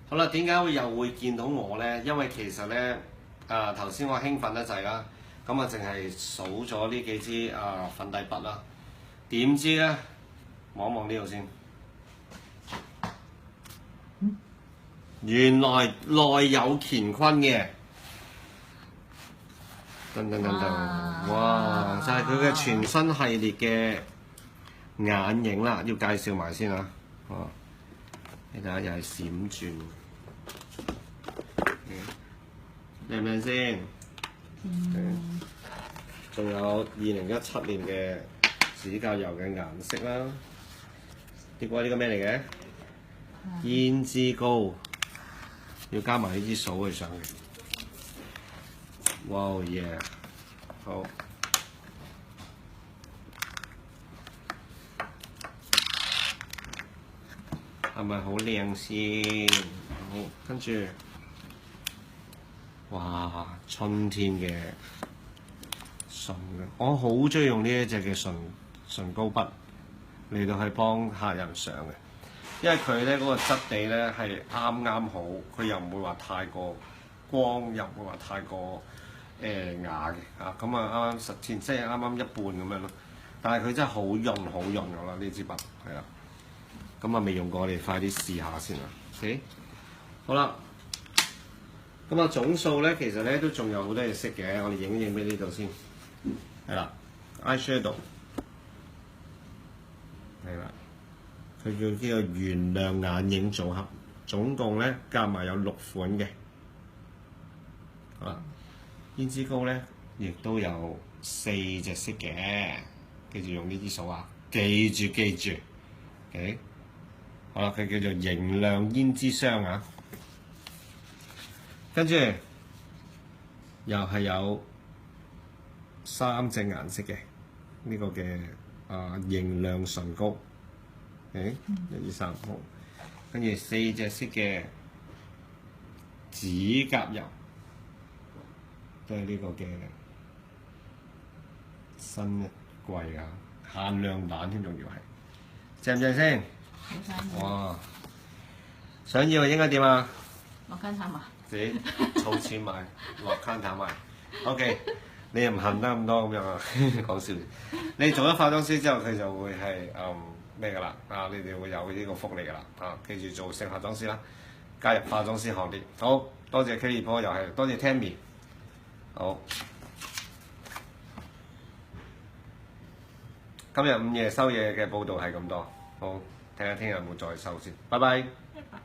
好啦，點解又會見到我咧？因為其實咧，頭先我興奮得滯啦，咁啊淨係數咗呢幾支粉底筆啦。點知咧，望一望呢度先，原來內有乾坤嘅。噔噔噔噔，哇！就係佢嘅全新系列嘅眼影啦，要介紹埋先啊。哦，你睇下又係閃轉，靚唔靚先？仲有2017年嘅指甲油嘅顏色啦。結果呢個咩嚟嘅？胭脂膏，要加埋呢支掃去上嘅。哇耶！好，係咪好靚先？好，跟住，哇！春天嘅唇嘅，我好中意用呢一隻嘅唇膏筆嚟到去幫客人上嘅，因為佢咧嗰個質地咧係啱啱好，佢又唔會話太過光，又唔會話太過啞嘅嚇，咁啊啱啱實踐，即係啱啱一半咁樣咯。但係佢真係好潤好潤㗎啦，呢支筆係啦。咁啊未用過，我哋快啲試下先啦。OK， 好啦。咁啊總數咧，其實咧都仲有好多嘢識嘅，我哋影一影俾呢度先。係啦 ，eyeshadow 係啦，佢叫呢個原諒眼影組合，總共咧加埋有6款嘅。好啦。胭脂膏咧，亦都有4隻色嘅，記住用呢支掃啊！記住 ，OK， 好啦，佢叫做凝亮胭脂霜啊，跟住又係有3隻顏色嘅呢個嘅凝亮唇膏，OK， 1、2、3，好，跟住4隻色嘅指甲油。都係呢個嘅新一季啊，限量版添，仲要係正唔正先？好正！哇！想要應該點啊？落間餐埋，自己儲錢買，落 counter 買。OK， 你又唔恨得咁多咁樣啊？講笑。你做咗化妝師之後，佢就會係咩㗎啦？你哋會有呢個福利㗎啦！記住做成化妝師啦，加入化妝師行列。好多謝 Kelly Po， 又係多謝 Tammy。好，今日午夜收嘢嘅報道係咁多，好，睇下聽日有冇再收先，拜拜。拜拜。